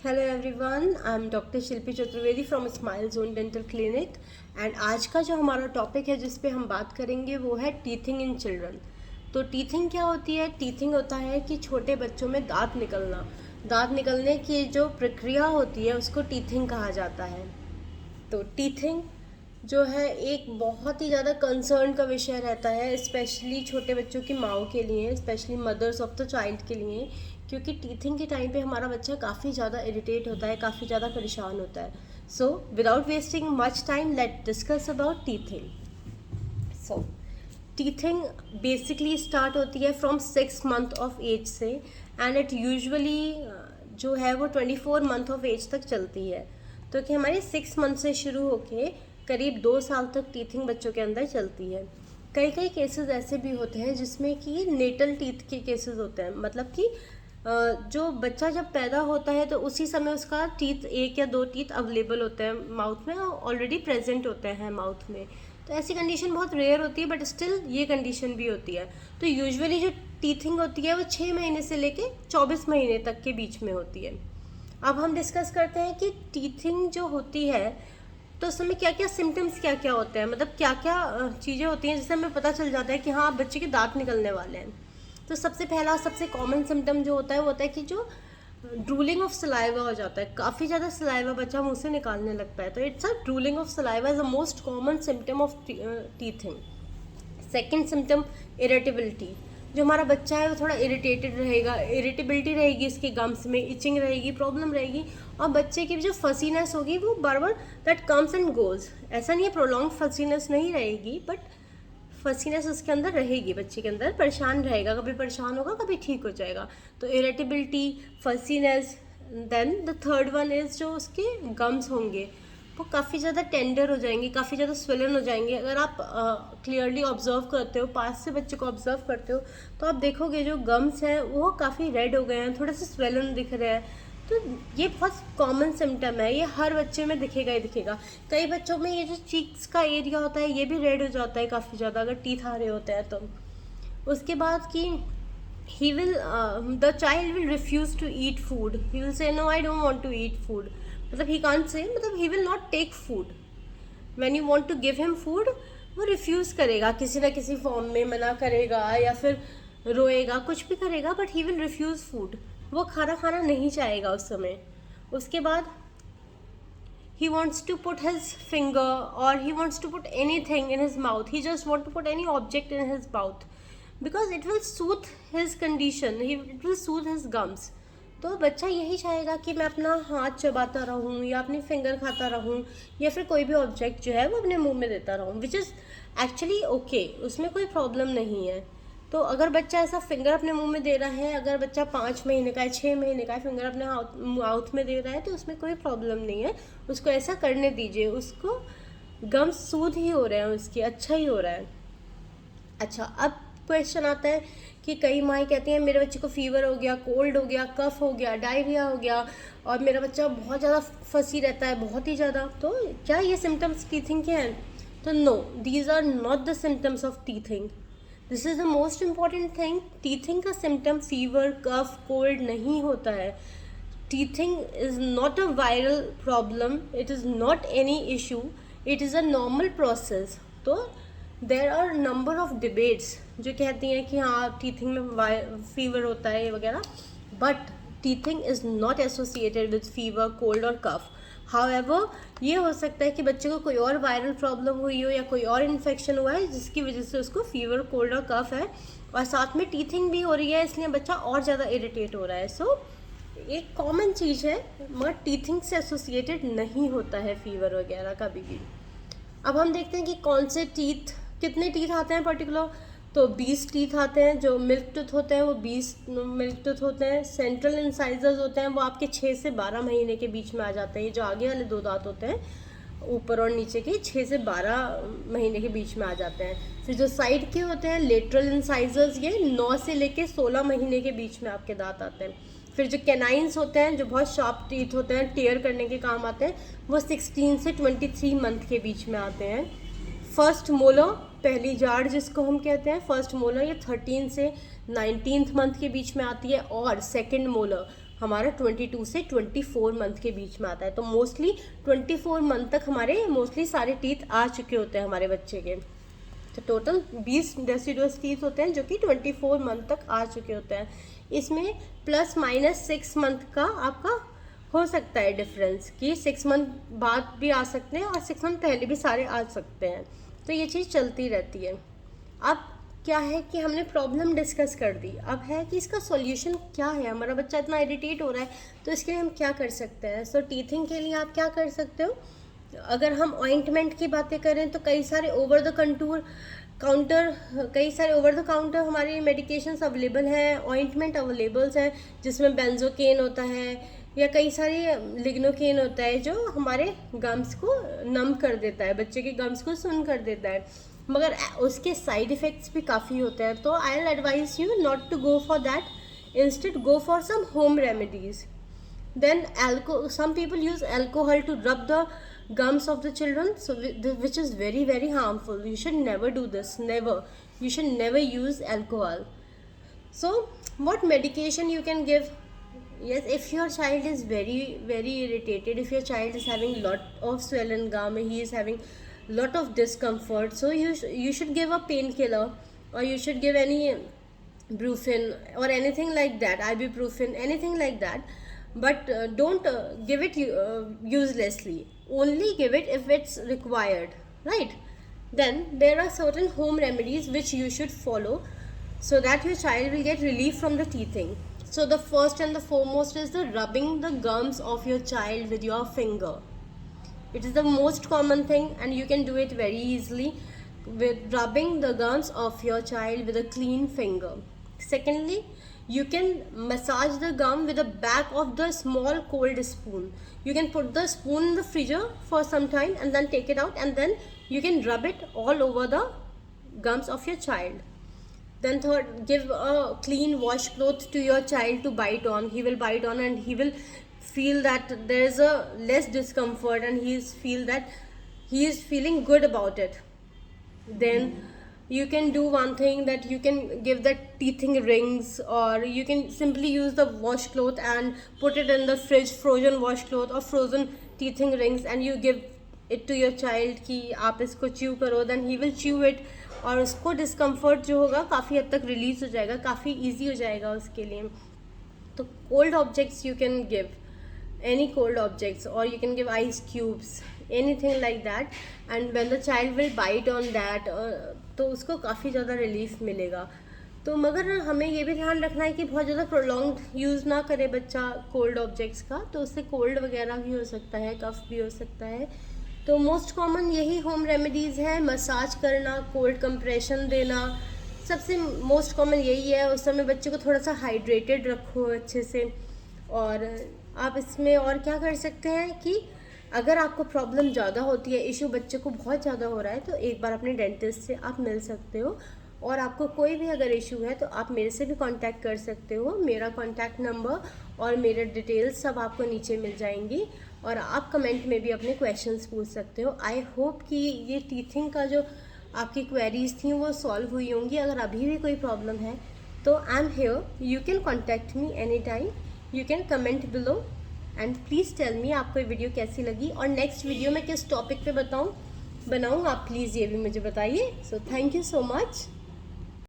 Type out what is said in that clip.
Hello everyone, I am doctor Shilpi Chaturvedi from smile zone dental clinic. And आज का जो हमारा टॉपिक है जिस पे हम बात करेंगे वो है टीथिंग इन चिल्ड्रन। तो टीथिंग क्या होती है? टीथिंग होता है कि छोटे बच्चों में दांत निकलना। दांत निकलने की जो प्रक्रिया होती है उसको टीथिंग कहा जाता है। तो टीथिंग जो है एक बहुत ही ज़्यादा कंसर्न का विषय रहता है, स्पेशली छोटे बच्चों की माओ के लिए, specially mothers of the child के लिए, क्योंकि टीथिंग के टाइम पे हमारा बच्चा काफ़ी ज़्यादा इरिटेट होता है, काफ़ी ज़्यादा परेशान होता है। So without wasting much time, let discuss about teething. So teething basically start होती है फ्रॉम 6 मंथ ऑफ एज से, एंड इट यूजुअली जो है वो 24 मंथ ऑफ एज तक चलती है। तो कि हमारे 6 मंथ से शुरू होके करीब 2 साल तक टीथिंग बच्चों के अंदर चलती है। कई कई केसेस ऐसे भी होते हैं जिसमें कि नेटल टीथ के केसेस होते हैं, मतलब कि जो बच्चा जब पैदा होता है तो उसी समय उसका टीथ, एक या दो टीथ अवेलेबल होते हैं माउथ में, ऑलरेडी प्रेजेंट होते हैं माउथ में। तो ऐसी कंडीशन बहुत रेयर होती है, बट स्टिल ये कंडीशन भी होती है। तो यूजुअली जो टीथिंग होती है वो 6 महीने से लेके 24 महीने तक के बीच में होती है। अब हम डिस्कस करते हैं कि टीथिंग जो होती है तो उस समय क्या क्या सिम्टम्स क्या क्या होते हैं, मतलब क्या क्या चीज़ें होती हैं जिससे हमें पता चल जाता है कि हाँ बच्चे के दांत निकलने वाले हैं। तो सबसे पहला सबसे कॉमन सिम्टम जो होता है वो होता है कि जो ड्रूलिंग ऑफ सलाइवा हो जाता है, काफ़ी ज़्यादा सलाइवा बच्चा मुंह से निकालने लगता है। तो it's a drooling of saliva is the most common symptom of teething. Second symptom irritability. जो हमारा बच्चा है वो थोड़ा इरिटेटेड रहेगा, इरिटेबिलिटी रहेगी इसके गम्स में, इचिंग रहेगी, प्रॉब्लम रहेगी, और बच्चे की जो फसीनेस होगी वो बार बार दैट कम्स एंड गोज। ऐसा नहीं है प्रोलॉन्ग फसीनेस नहीं रहेगी, बट फसीनेस उसके अंदर रहेगी, बच्चे के अंदर परेशान रहेगा, कभी परेशान होगा कभी ठीक हो जाएगा। तो irritability, fussiness. Then the third one is जो उसके गम्स होंगे वो काफ़ी ज़्यादा टेंडर हो जाएंगे, काफ़ी ज़्यादा स्वेलन हो जाएंगे। अगर आप क्लियरली ऑब्जर्व करते हो, पास से बच्चे को ऑब्जर्व करते हो, तो आप देखोगे जो गम्स हैं वो काफ़ी रेड हो गए हैं, थोड़े से स्वेलन दिख रहे हैं। तो ये बहुत कॉमन सिम्टम है, ये हर बच्चे में दिखेगा ही दिखेगा। कई बच्चों में ये जो चीक्स का एरिया होता है ये भी रेड हो जाता है काफ़ी ज़्यादा, अगर टीथ आ रहे होते हैं तो। उसके बाद कि he will the child will refuse to eat food, he will say no I don't want to eat food, मतलब he can't say, मतलब he will not take food when you want to give him food। वो refuse करेगा, किसी ना किसी form में मना करेगा या फिर रोएगा, कुछ भी करेगा, but he will refuse food. वो खाना खाना नहीं चाहेगा उस समय। उसके बाद he wants to put his finger or he wants to put anything in his mouth, he just want to put any object in his mouth because it will soothe his condition, it will soothe his gums। तो बच्चा यही चाहेगा कि मैं अपना हाथ चबाता रहूँ या अपनी फिंगर खाता रहूँ या फिर कोई भी ऑब्जेक्ट जो है वो अपने मुंह में देता रहूँ, विच इज़ एक्चुअली ओके, उसमें कोई प्रॉब्लम नहीं है। तो अगर बच्चा ऐसा फिंगर अपने मुंह में दे रहा है, अगर बच्चा 5 महीने का है, 6 महीने का है, फिंगर अपने माउथ में दे रहा है, तो उसमें कोई प्रॉब्लम नहीं है, उसको ऐसा करने दीजिए। उसको गम सूद ही हो रहे हैं उसकी, अच्छा ही हो रहा है। अच्छा, अब क्वेश्चन आता है कि कई माएँ कहती हैं मेरे बच्चे को फीवर हो गया, कोल्ड हो गया, कफ हो गया, डायरिया हो गया, और मेरा बच्चा बहुत ज़्यादा फंसी रहता है, बहुत ही ज़्यादा। तो क्या ये सिम्टम्स टीथिंग के हैं? तो no, these are not the symptoms of teething. This is the most important thing. Teething का सिम्टम फीवर, कफ, कोल्ड नहीं होता है। Teething is not a viral problem, it is not any issue, it is a normal process. तो there are number of debates जो कहती हैं कि हाँ टीथिंग में फीवर होता है वगैरह, but teething is not associated with fever, cold और कफ। हाउएवर ये हो सकता है कि बच्चे को कोई और वायरल प्रॉब्लम हुई हो या कोई और इन्फेक्शन हुआ है जिसकी वजह से उसको फीवर, कोल्ड और कफ है, और साथ में टीथिंग भी हो रही है, इसलिए बच्चा और ज़्यादा इरिटेट हो रहा है। सो एक कॉमन चीज़ है, मगर टीथिंग से एसोसिएटेड नहीं होता है फीवर वगैरह कभी भी। अब हम देखते हैं कि कौन से टीथ, कितने टीथ आते हैं पर्टिकुलर। तो 20 टीथ आते हैं, जो मिल्क टूथ होते हैं वो 20 मिल्क टूथ होते हैं। सेंट्रल इंसाइजर्स होते हैं वो आपके 6 से 12 महीने के बीच में आ जाते हैं। ये जो आगे वाले 2 दांत होते हैं ऊपर और नीचे के, 6 से 12 महीने के बीच में आ जाते हैं। फिर जो साइड के होते हैं लेटरल इंसाइजर्स, ये 9 से लेके 16 महीने के बीच में आपके दांत आते हैं। फिर जो कैनाइंस होते हैं जो बहुत शार्प टीथ होते हैं, टेयर करने के काम आते हैं, वो 16 से 23 मंथ के बीच में आते हैं। फर्स्ट मोलर, पहली जाड़ जिसको हम कहते हैं, फर्स्ट मोलर ये 13 से 19th मंथ के बीच में आती है। और सेकंड मोलर हमारा 22 से 24 मंथ के बीच में आता है। तो मोस्टली 24 मंथ तक हमारे मोस्टली सारे टीथ आ चुके होते हैं हमारे बच्चे के। तो टोटल 20 डेसिडुअस टीथ होते हैं जो कि 24 मंथ तक आ चुके होते हैं। इसमें प्लस माइनस 6 मंथ का आपका हो सकता है डिफरेंस, कि 6 मंथ बाद भी आ सकते हैं और 6 मंथ पहले भी सारे आ सकते हैं। तो ये चीज़ चलती रहती है। अब क्या है कि हमने प्रॉब्लम डिस्कस कर दी, अब है कि इसका सॉल्यूशन क्या है। हमारा बच्चा इतना इरिटेट हो रहा है तो इसके लिए हम क्या कर सकते हैं। सो टीथिंग के लिए आप क्या कर सकते हो, अगर हम ऑइंटमेंट की बातें करें तो कई सारे ओवर द काउंटर हमारी मेडिकेशंस अवेलेबल हैं, ऑइंटमेंट अवेलेबल्स हैं जिसमें बेंजोकेन होता है या कई सारी लिग्नोकेन होता है जो हमारे गम्स को नम कर देता है, बच्चे के गम्स को सुन कर देता है, मगर उसके साइड इफ़ेक्ट्स भी काफ़ी होते हैं। तो I will advise you not to go for that, instead go for some home remedies. Then some people use alcohol to rub the gums of the children, so which is very very harmful. You should never do this, never. You should never use alcohol. So what medication you can give? Yes, if your child is very very irritated, if your child is having lot of swollen gum, he is having lot of discomfort, so you should give a painkiller, or you should give any brufen or anything like that, ibuprofen, anything like that. But don't give it uselessly, only give it if it's required, right? Then there are certain home remedies which you should follow so that your child will get relief from the teething. So the first and the foremost is the rubbing the gums of your child with your finger. It is the most common thing and you can do it very easily with rubbing the gums of your child with a clean finger. Secondly, you can massage the gum with the back of the small cold spoon. You can put the spoon in the freezer for some time and then take it out, and then you can rub it all over the gums of your child. Then third, give a clean washcloth to your child to bite on. He will bite on and he will feel that there is a less discomfort and he is feeling good about it. Then you can do one thing, that you can give the teething rings, or you can simply use the washcloth and put it in the fridge, frozen washcloth or frozen teething rings, and you give it to your child कि आप इसको chew करो, then he will chew it और उसको discomfort जो होगा काफ़ी हद तक release हो जाएगा, काफ़ी easy हो जाएगा उसके लिए। तो cold objects you can give, any cold objects, or you can give ice cubes, anything like that, and when the child will bite on that तो उसको काफ़ी ज़्यादा रिलीफ मिलेगा। तो मगर हमें ये भी ध्यान रखना है कि बहुत ज़्यादा प्रोलॉन्ग यूज़ ना करे बच्चा कोल्ड ऑब्जेक्ट्स का, तो उससे कोल्ड वगैरह भी हो सकता है, कफ भी हो सकता है। तो मोस्ट कॉमन यही होम रेमेडीज़ है, मसाज करना, कोल्ड कंप्रेशन देना, सबसे मोस्ट कॉमन यही है। उस समय बच्चे को थोड़ा सा हाइड्रेटेड रखो अच्छे से। और आप इसमें और क्या कर सकते हैं कि अगर आपको प्रॉब्लम ज़्यादा होती है, इशू बच्चे को बहुत ज़्यादा हो रहा है, तो एक बार अपने डेंटिस्ट से आप मिल सकते हो। और आपको कोई भी अगर इशू है तो आप मेरे से भी कांटेक्ट कर सकते हो। मेरा कांटेक्ट नंबर और मेरे डिटेल्स सब आपको नीचे मिल जाएंगी, और आप कमेंट में भी अपने क्वेश्चंस पूछ सकते हो। आई होप कि ये टीथिंग का जो आपकी क्वेरीज थी वो सॉल्व हुई होंगी। अगर अभी भी कोई प्रॉब्लम है तो I am here, you can contact me any time, you can comment below, and please tell me आपको ये वीडियो कैसी लगी और नेक्स्ट वीडियो में किस टॉपिक पे बनाऊँ आप प्लीज़ ये भी मुझे बताइए। So thank you so much.